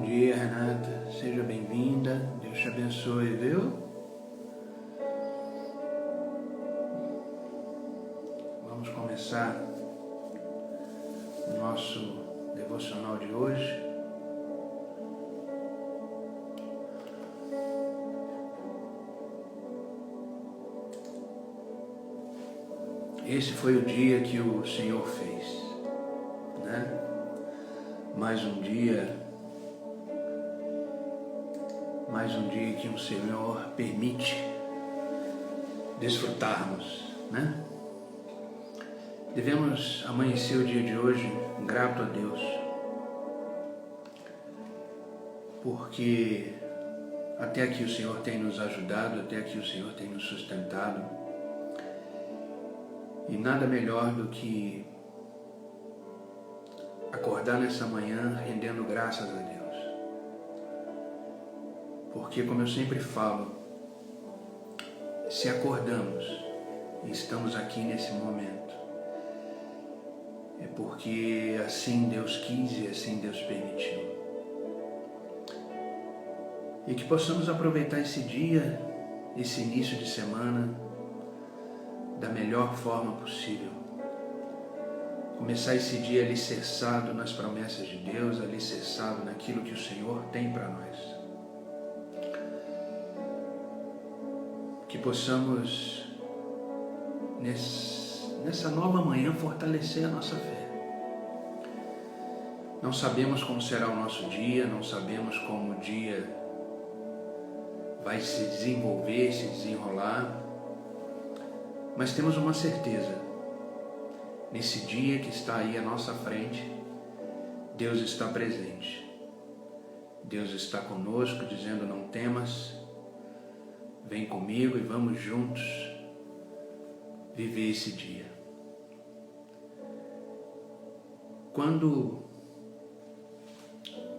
dia, Renata. Seja bem-vinda. Deus te abençoe, viu? Vamos começar o nosso devocional de hoje. Esse foi o dia que o Senhor fez, né? Mais um dia que o Senhor permite desfrutarmos, né? Devemos amanhecer o dia de hoje grato a Deus, porque até aqui o Senhor tem nos ajudado, até aqui o Senhor tem nos sustentado, e nada melhor do que acordar nessa manhã rendendo graças a Deus. Porque, como eu sempre falo, se acordamos e estamos aqui nesse momento, é porque assim Deus quis e assim Deus permitiu. E que possamos aproveitar esse dia, esse início de semana, da melhor forma possível. Começar esse dia alicerçado nas promessas de Deus, alicerçado naquilo que o Senhor tem para nós. Que possamos, nessa nova manhã, fortalecer a nossa fé. Não sabemos como será o nosso dia, não sabemos como o dia vai se desenvolver, se desenrolar, mas temos uma certeza: nesse dia que está aí à nossa frente, Deus está presente. Deus está conosco, dizendo: não temas, vem comigo e vamos juntos viver esse dia. Quando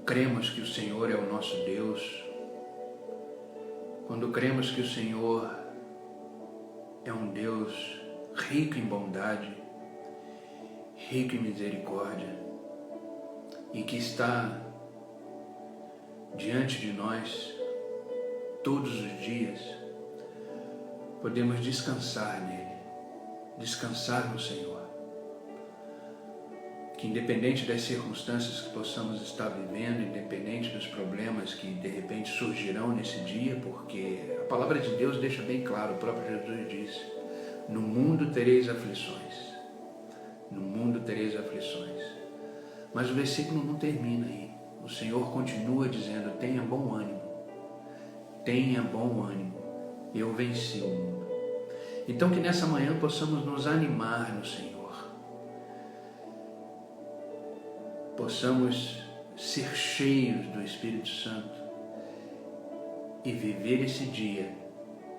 cremos que o Senhor é o nosso Deus, quando cremos que o Senhor é um Deus rico em bondade, rico em misericórdia, e que está diante de nós todos os dias, podemos descansar nele, descansar no Senhor. Que independente das circunstâncias que possamos estar vivendo, independente dos problemas que de repente surgirão nesse dia, porque a palavra de Deus deixa bem claro, o próprio Jesus disse: no mundo tereis aflições. No mundo tereis aflições. Mas o versículo não termina aí. O Senhor continua dizendo: tenha bom ânimo. Tenha bom ânimo. Eu venci o mundo. Então que nessa manhã possamos nos animar no Senhor. Possamos ser cheios do Espírito Santo e viver esse dia,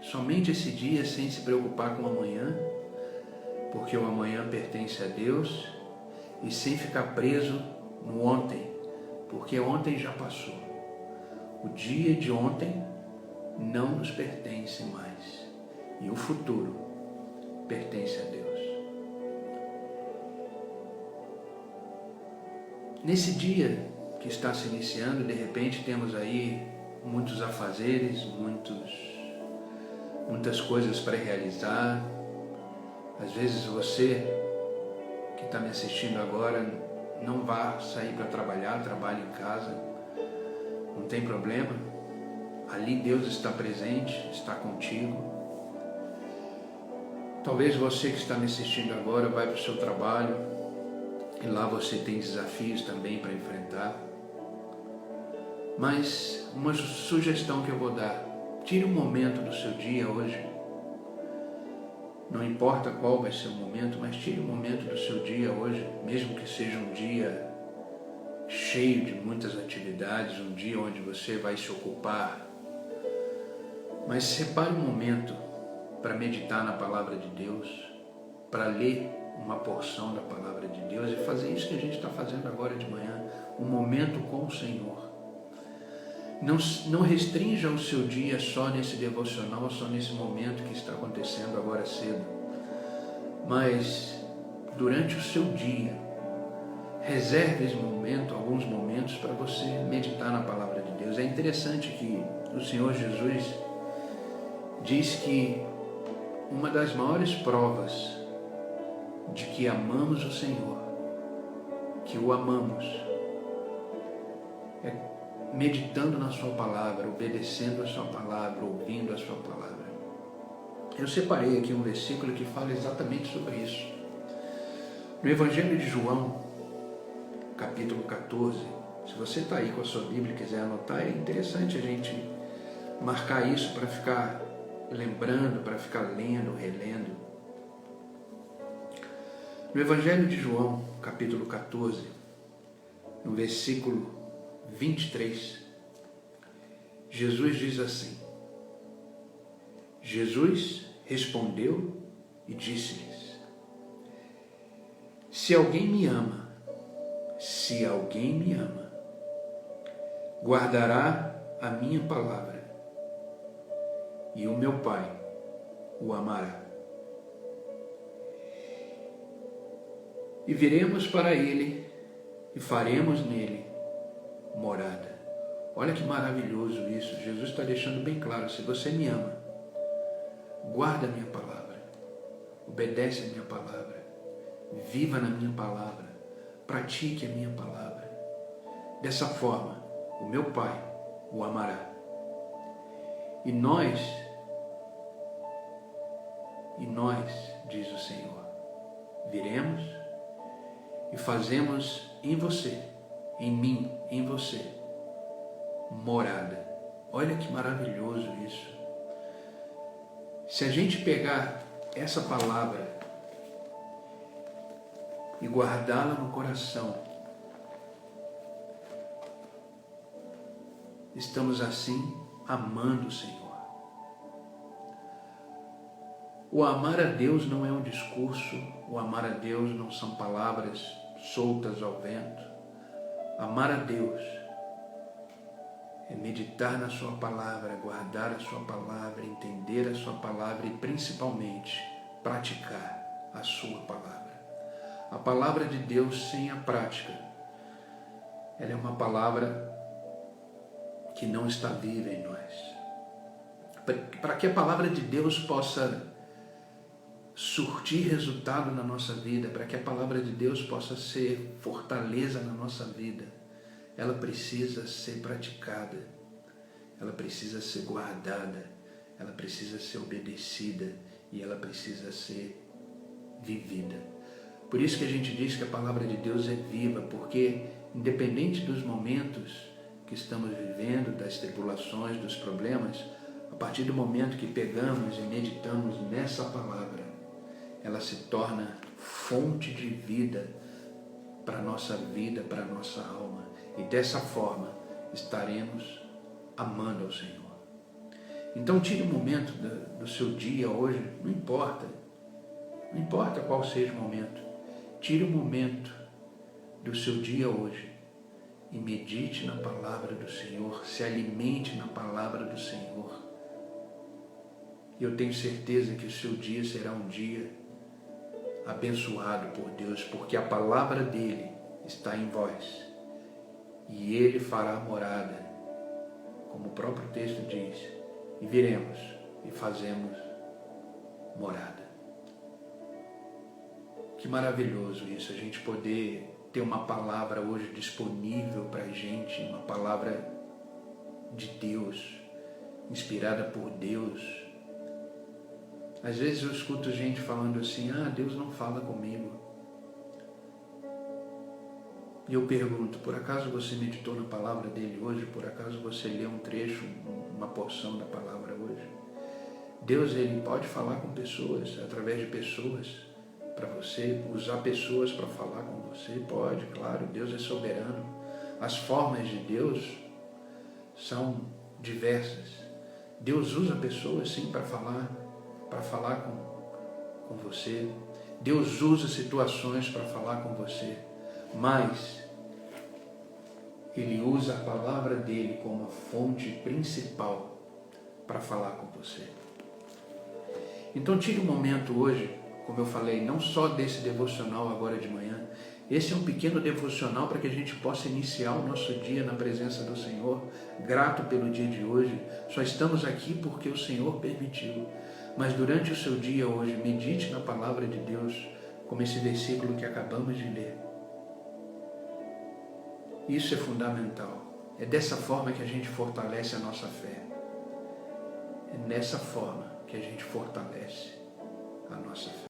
somente esse dia, sem se preocupar com o amanhã, porque o amanhã pertence a Deus, e sem ficar preso no ontem, porque ontem já passou. O dia de ontem não nos pertence mais, e o futuro pertence a Deus. Nesse dia que está se iniciando, de repente temos aí muitos afazeres, muitas coisas para realizar. Às vezes você que está me assistindo agora não vá sair para trabalhar, trabalhe em casa, não tem problema. Ali Deus está presente, está contigo. Talvez você que está me assistindo agora vai para o seu trabalho, e lá você tem desafios também para enfrentar. Mas uma sugestão que eu vou dar: tire um momento do seu dia hoje. Não importa qual vai ser o momento, mas tire um momento do seu dia hoje, mesmo que seja um dia cheio de muitas atividades, um dia onde você vai se ocupar. Mas separe um momento para meditar na palavra de Deus, para ler uma porção da palavra de Deus e fazer isso que a gente está fazendo agora de manhã, um momento com o Senhor. Não restrinja o seu dia só nesse devocional, só nesse momento que está acontecendo agora cedo, mas durante o seu dia, reserve alguns momentos para você meditar na palavra de Deus. É interessante que o Senhor Jesus diz que uma das maiores provas de que amamos o Senhor, que o amamos, é meditando na sua palavra, obedecendo a sua palavra, ouvindo a sua palavra. Eu separei aqui um versículo que fala exatamente sobre isso. No Evangelho de João, capítulo 14, se você está aí com a sua Bíblia e quiser anotar, é interessante a gente marcar isso para ficar lembrando, para ficar lendo, relendo. No Evangelho de João, capítulo 14, no versículo 23, Jesus diz assim: Jesus respondeu e disse-lhes: se alguém me ama, guardará a minha palavra, e o meu Pai o amará. E viremos para ele e faremos nele morada. Olha que maravilhoso isso. Jesus está deixando bem claro: se você me ama, guarda a minha palavra, obedece a minha palavra, viva na minha palavra, pratique a minha palavra. Dessa forma, o meu Pai o amará. E nós, diz o Senhor, viremos e fazemos em você, em mim, em você, morada. Olha que maravilhoso isso. Se a gente pegar essa palavra e guardá-la no coração, estamos assim amando o Senhor. O amar a Deus não é um discurso, o amar a Deus não são palavras soltas ao vento. Amar a Deus é meditar na sua palavra, guardar a sua palavra, entender a sua palavra e principalmente praticar a sua palavra. A palavra de Deus sem a prática, ela é uma palavra que não está viva em nós. Para que a palavra de Deus possa surtir resultado na nossa vida, para que a palavra de Deus possa ser fortaleza na nossa vida, ela precisa ser praticada, ela precisa ser guardada, ela precisa ser obedecida e ela precisa ser vivida. Por isso que a gente diz que a palavra de Deus é viva, porque independente dos momentos que estamos vivendo, das tribulações, dos problemas, a partir do momento que pegamos e meditamos nessa palavra, ela se torna fonte de vida para a nossa vida, para a nossa alma. E dessa forma estaremos amando ao Senhor. Então tire um momento do seu dia hoje, não importa qual seja o momento, tire um momento do seu dia hoje e medite na palavra do Senhor, se alimente na palavra do Senhor. E eu tenho certeza que o seu dia será um dia abençoado por Deus, porque a palavra dele está em vós e ele fará morada, como o próprio texto diz, e viremos e fazemos morada. Que maravilhoso isso, a gente poder ter uma palavra hoje disponível para a gente, uma palavra de Deus, inspirada por Deus. Às vezes eu escuto gente falando assim: Deus não fala comigo. E eu pergunto: por acaso você meditou na palavra dele hoje? Por acaso você leu um trecho, uma porção da palavra hoje? Deus, ele pode falar com pessoas, através de pessoas, para você, usar pessoas para falar com você? Pode, claro, Deus é soberano. As formas de Deus são diversas. Deus usa pessoas sim para falar com você. Deus usa situações para falar com você, mas ele usa a palavra dele como a fonte principal para falar com você. Então tire um momento hoje, como eu falei, não só desse devocional agora de manhã, Esse é um pequeno devocional para que a gente possa iniciar o nosso dia na presença do Senhor, grato pelo dia de hoje. Só estamos aqui porque o Senhor permitiu. Mas durante o seu dia hoje, medite na palavra de Deus, como esse versículo que acabamos de ler. Isso é fundamental. É dessa forma que a gente fortalece a nossa fé. É nessa forma que a gente fortalece a nossa fé.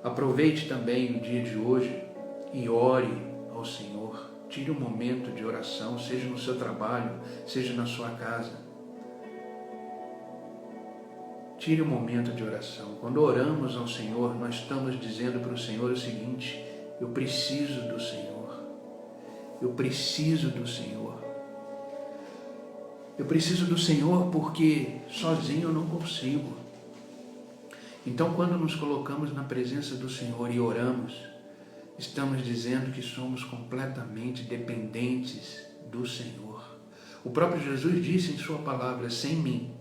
Aproveite também o dia de hoje e ore ao Senhor. Tire um momento de oração, seja no seu trabalho, seja na sua casa. Tire um momento de oração. Quando oramos ao Senhor, nós estamos dizendo para o Senhor o seguinte: eu preciso do Senhor. Eu preciso do Senhor. Eu preciso do Senhor porque sozinho eu não consigo. Então, quando nos colocamos na presença do Senhor e oramos, estamos dizendo que somos completamente dependentes do Senhor. O próprio Jesus disse em sua palavra: sem mim,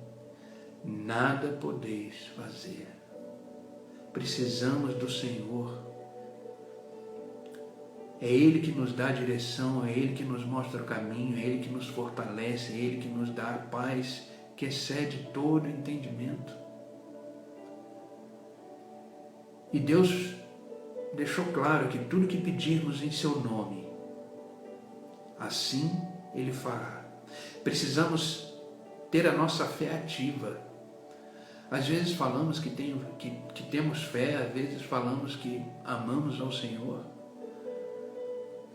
nada podeis fazer. Precisamos do Senhor. É Ele que nos dá a direção, é Ele que nos mostra o caminho, é Ele que nos fortalece, é Ele que nos dá a paz que excede todo entendimento. E Deus deixou claro que tudo que pedirmos em seu nome, assim Ele fará. Precisamos ter a nossa fé ativa. Às vezes falamos que temos fé, às vezes falamos que amamos ao Senhor.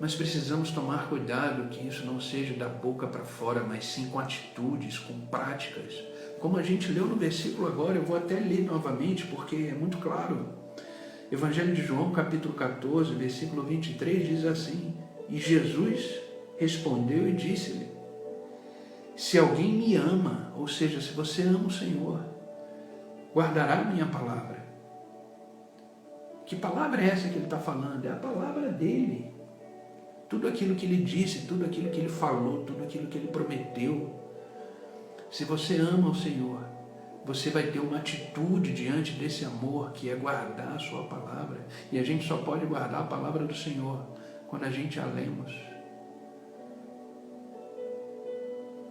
Mas precisamos tomar cuidado que isso não seja da boca para fora, mas sim com atitudes, com práticas. Como a gente leu no versículo agora, eu vou até ler novamente porque é muito claro. Evangelho de João, capítulo 14, versículo 23, diz assim: e Jesus respondeu e disse-lhe: se alguém me ama, ou seja, se você ama o Senhor, guardará a minha palavra. Que palavra é essa que ele está falando? É a palavra dele. Tudo aquilo que ele disse, tudo aquilo que ele falou, tudo aquilo que ele prometeu. Se você ama o Senhor, você vai ter uma atitude diante desse amor, que é guardar a sua palavra. E a gente só pode guardar a palavra do Senhor quando a gente a lemos,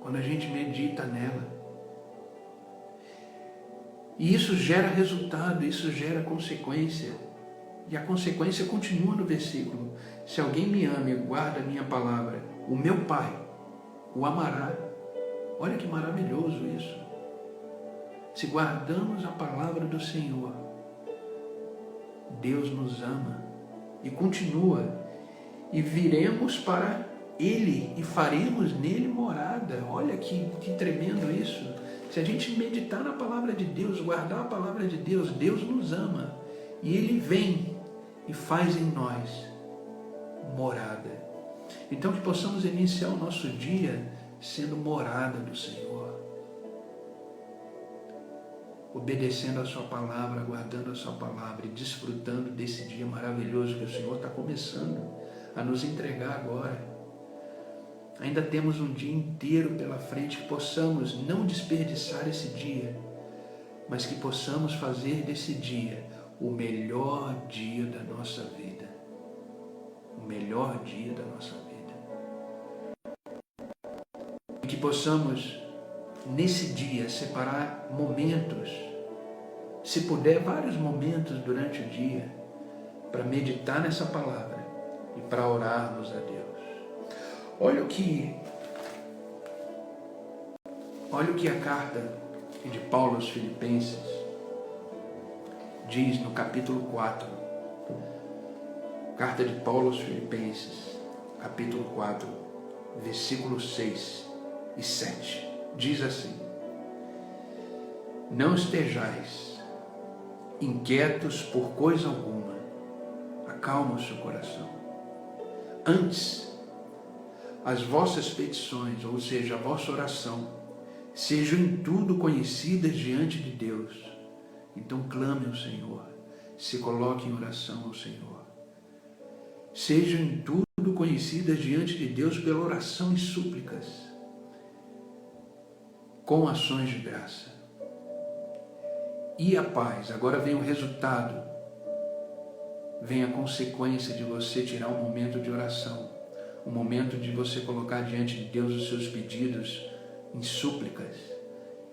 quando a gente medita nela. E isso gera resultado, isso gera consequência. E a consequência continua no versículo: se alguém me ama e guarda a minha palavra, o meu Pai o amará. Olha que maravilhoso isso. Se guardamos a palavra do Senhor, Deus nos ama e continua. E viremos para Ele e faremos nele morada. Olha que tremendo isso. Se a gente meditar na palavra de Deus, guardar a palavra de Deus, Deus nos ama. E Ele vem e faz em nós morada. Então que possamos iniciar o nosso dia sendo morada do Senhor, obedecendo a sua palavra, guardando a sua palavra e desfrutando desse dia maravilhoso que o Senhor está começando a nos entregar agora. Ainda temos um dia inteiro pela frente, que possamos não desperdiçar esse dia, mas que possamos fazer desse dia o melhor dia da nossa vida. O melhor dia da nossa vida. E que possamos, nesse dia, separar momentos, se puder, vários momentos durante o dia, para meditar nessa palavra e para orarmos a Deus. Olha o que a carta de Paulo aos Filipenses diz no capítulo 4. Carta de Paulo aos Filipenses, capítulo 4, versículos 6 e 7. Diz assim: não estejais inquietos por coisa alguma, acalma o seu coração. Antes, as vossas petições, ou seja, a vossa oração, sejam em tudo conhecidas diante de Deus. Então clame ao Senhor, se coloque em oração ao Senhor. Sejam em tudo conhecidas diante de Deus pela oração e súplicas, com ações de graça. E a paz, agora vem o resultado vem a consequência de você tirar um momento de oração, um momento de você colocar diante de Deus os seus pedidos em súplicas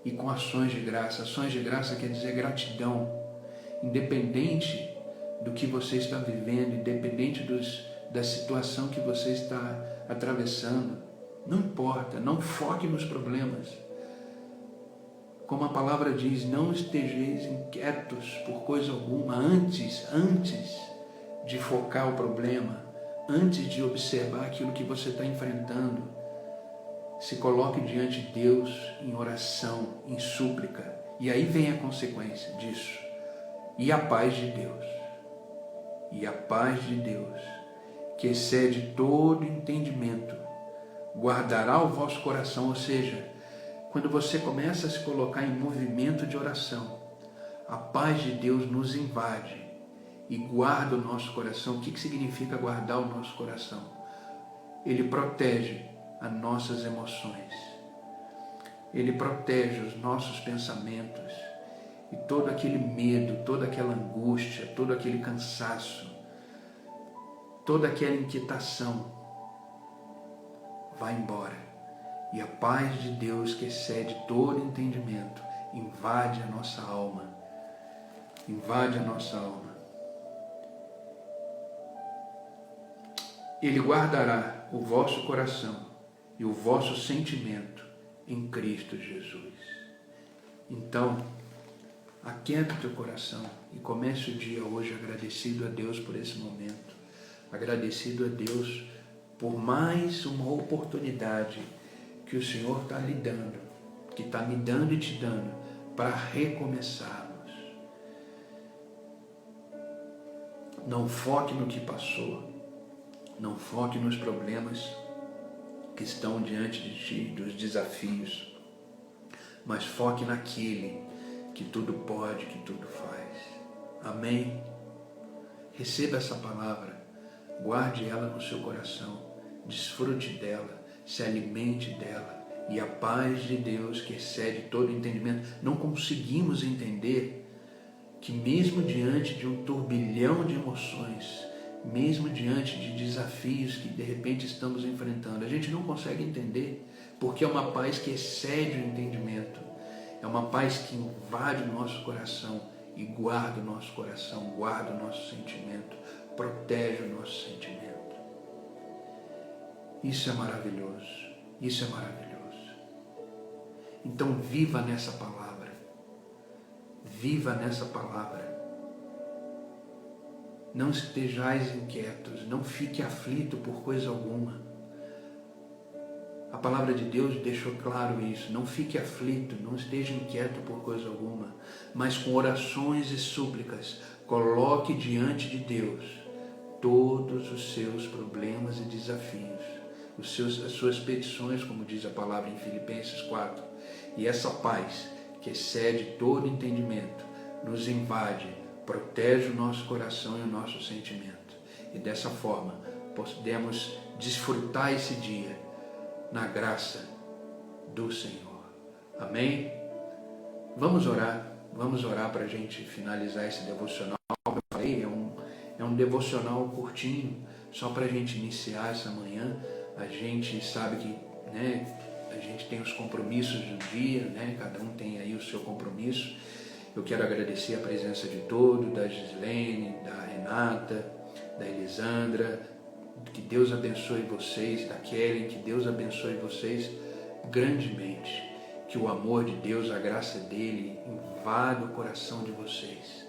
e com ações de graça. Ações de graça quer dizer gratidão, independente do que você está vivendo, independente da situação que você está atravessando. Não importa, não foque nos problemas. Como a palavra diz, não estejais inquietos por coisa alguma, antes de focar o problema, antes de observar aquilo que você está enfrentando, se coloque diante de Deus em oração, em súplica, e aí vem a consequência disso. E a paz de Deus, que excede todo entendimento, guardará o vosso coração. Ou seja, quando você começa a se colocar em movimento de oração, a paz de Deus nos invade e guarda o nosso coração. O que significa guardar o nosso coração? Ele protege as nossas emoções, ele protege os nossos pensamentos, e todo aquele medo, toda aquela angústia, todo aquele cansaço, toda aquela inquietação vai embora. E a paz de Deus, que excede todo entendimento, invade a nossa alma. Invade a nossa alma. Ele guardará o vosso coração e o vosso sentimento em Cristo Jesus. Então, aquieta o teu coração e comece o dia hoje agradecido a Deus por esse momento. Agradecido a Deus por mais uma oportunidade que o Senhor está lhe dando, que está me dando e te dando, para recomeçarmos. Não foque no que passou, não foque nos problemas que estão diante de ti, dos desafios, mas foque naquele que tudo pode, que tudo faz. Amém? Receba essa palavra, guarde ela no seu coração, desfrute dela, se alimente dela, e a paz de Deus, que excede todo entendimento. Não conseguimos entender que mesmo diante de um turbilhão de emoções, mesmo diante de desafios que de repente estamos enfrentando, a gente não consegue entender, porque é uma paz que excede o entendimento, é uma paz que invade o nosso coração e guarda o nosso coração, guarda o nosso sentimento, protege o nosso sentimento. Isso é maravilhoso, isso é maravilhoso. Então viva nessa palavra, viva nessa palavra. Não estejais inquietos, não fique aflito por coisa alguma. A palavra de Deus deixou claro isso, não fique aflito, não esteja inquieto por coisa alguma, mas com orações e súplicas, coloque diante de Deus todos os seus problemas e desafios, as suas petições, como diz a palavra em Filipenses 4. E essa paz, que excede todo entendimento, nos invade, protege o nosso coração e o nosso sentimento. E dessa forma, podemos desfrutar esse dia na graça do Senhor. Amém? Vamos orar para a gente finalizar esse devocional. Como eu falei, é um devocional curtinho, só para a gente iniciar essa manhã. A gente sabe que, a gente tem os compromissos do dia, cada um tem aí o seu compromisso. Eu quero agradecer a presença de todos, da Gislene, da Renata, da Elisandra. Que Deus abençoe vocês, da Kellen, que Deus abençoe vocês grandemente. Que o amor de Deus, a graça dele invada o coração de vocês.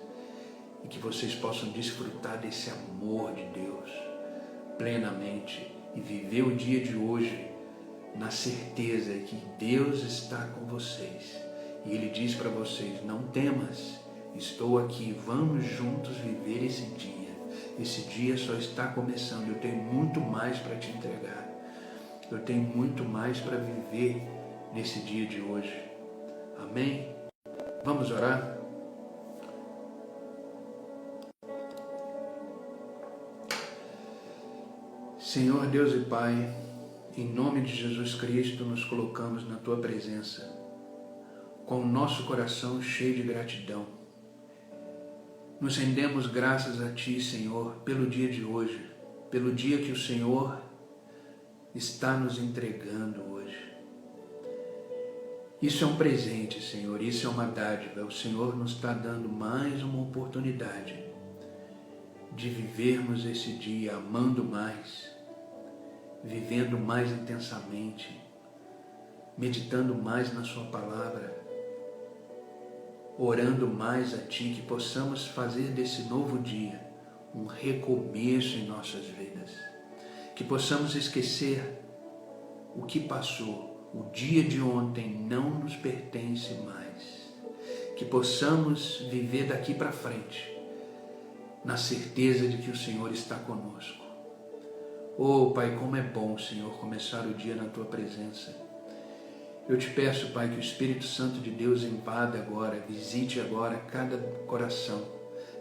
E que vocês possam desfrutar desse amor de Deus plenamente e viver o dia de hoje na certeza que Deus está com vocês. E Ele diz para vocês, não temas, estou aqui, vamos juntos viver esse dia. Esse dia só está começando, eu tenho muito mais para te entregar. Eu tenho muito mais para viver nesse dia de hoje. Amém? Vamos orar? Senhor Deus e Pai, em nome de Jesus Cristo, nos colocamos na Tua presença, com o nosso coração cheio de gratidão. Nos rendemos graças a Ti, Senhor, pelo dia de hoje, pelo dia que o Senhor está nos entregando hoje. Isso é um presente, Senhor, isso é uma dádiva. O Senhor nos está dando mais uma oportunidade de vivermos esse dia amando mais, vivendo mais intensamente, meditando mais na Sua palavra, orando mais a Ti, que possamos fazer desse novo dia um recomeço em nossas vidas, que possamos esquecer o que passou. O dia de ontem não nos pertence mais, que possamos viver daqui para frente, na certeza de que o Senhor está conosco. Oh, Pai, como é bom, Senhor, começar o dia na Tua presença. Eu te peço, Pai, que o Espírito Santo de Deus invada agora, visite agora cada coração,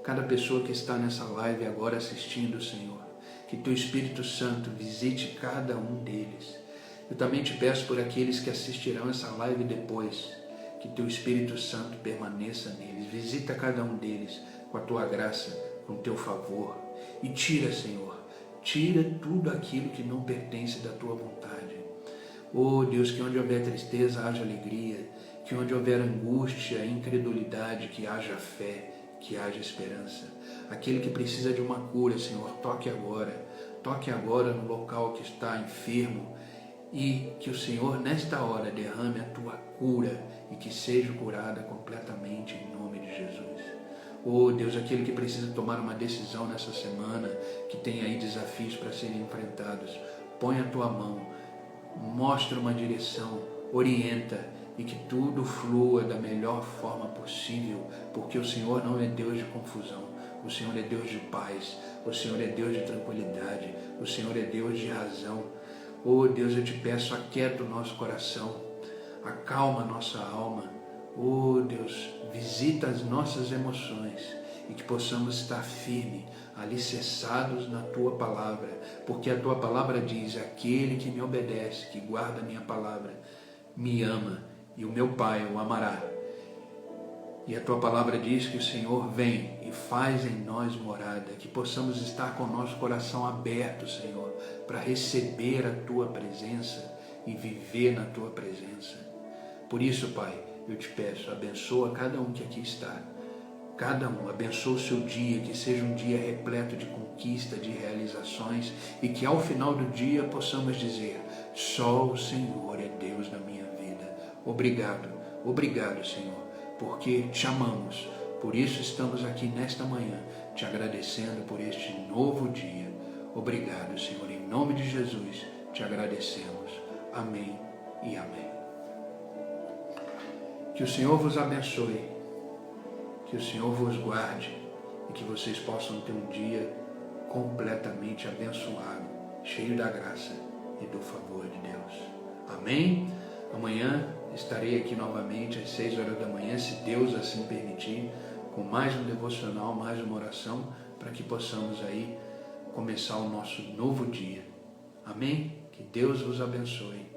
cada pessoa que está nessa live agora assistindo, Senhor. Que Teu Espírito Santo visite cada um deles. Eu também te peço por aqueles que assistirão essa live depois, que Teu Espírito Santo permaneça neles. Visita cada um deles com a Tua graça, com o Teu favor. E tira, Senhor, tira tudo aquilo que não pertence da Tua vontade. Oh Deus, que onde houver tristeza haja alegria, que onde houver angústia, incredulidade, que haja fé, que haja esperança. Aquele que precisa de uma cura, Senhor, toque agora no local que está enfermo, e que o Senhor nesta hora derrame a Tua cura e que seja curada completamente em nome de Jesus. Oh Deus, aquele que precisa tomar uma decisão nessa semana, que tem aí desafios para serem enfrentados, põe a Tua mão, mostra uma direção, orienta e que tudo flua da melhor forma possível, porque o Senhor não é Deus de confusão, o Senhor é Deus de paz, o Senhor é Deus de tranquilidade, o Senhor é Deus de razão. Oh Deus, eu te peço, aquieta o nosso coração, acalma a nossa alma. Oh Deus, visita as nossas emoções e que possamos estar firmes, alicerçados na Tua palavra, porque a Tua palavra diz: aquele que me obedece, que guarda a minha palavra, me ama e o meu Pai o amará. E a Tua palavra diz que o Senhor vem e faz em nós morada, que possamos estar com o nosso coração aberto, Senhor, para receber a Tua presença e viver na Tua presença. Por isso, Pai, eu te peço, abençoa cada um que aqui está, cada um, abençoa o seu dia, que seja um dia repleto de conquista, de realizações, e que ao final do dia possamos dizer: só o Senhor é Deus na minha vida. Obrigado, obrigado, Senhor, porque te amamos. Por isso estamos aqui nesta manhã, te agradecendo por este novo dia. Obrigado, Senhor, em nome de Jesus, te agradecemos. Amém e amém. Que o Senhor vos abençoe, que o Senhor vos guarde e que vocês possam ter um dia completamente abençoado, cheio da graça e do favor de Deus. Amém? Amanhã estarei aqui novamente às 6 horas da manhã, se Deus assim permitir, com mais um devocional, mais uma oração, para que possamos aí começar o nosso novo dia. Amém? Que Deus vos abençoe.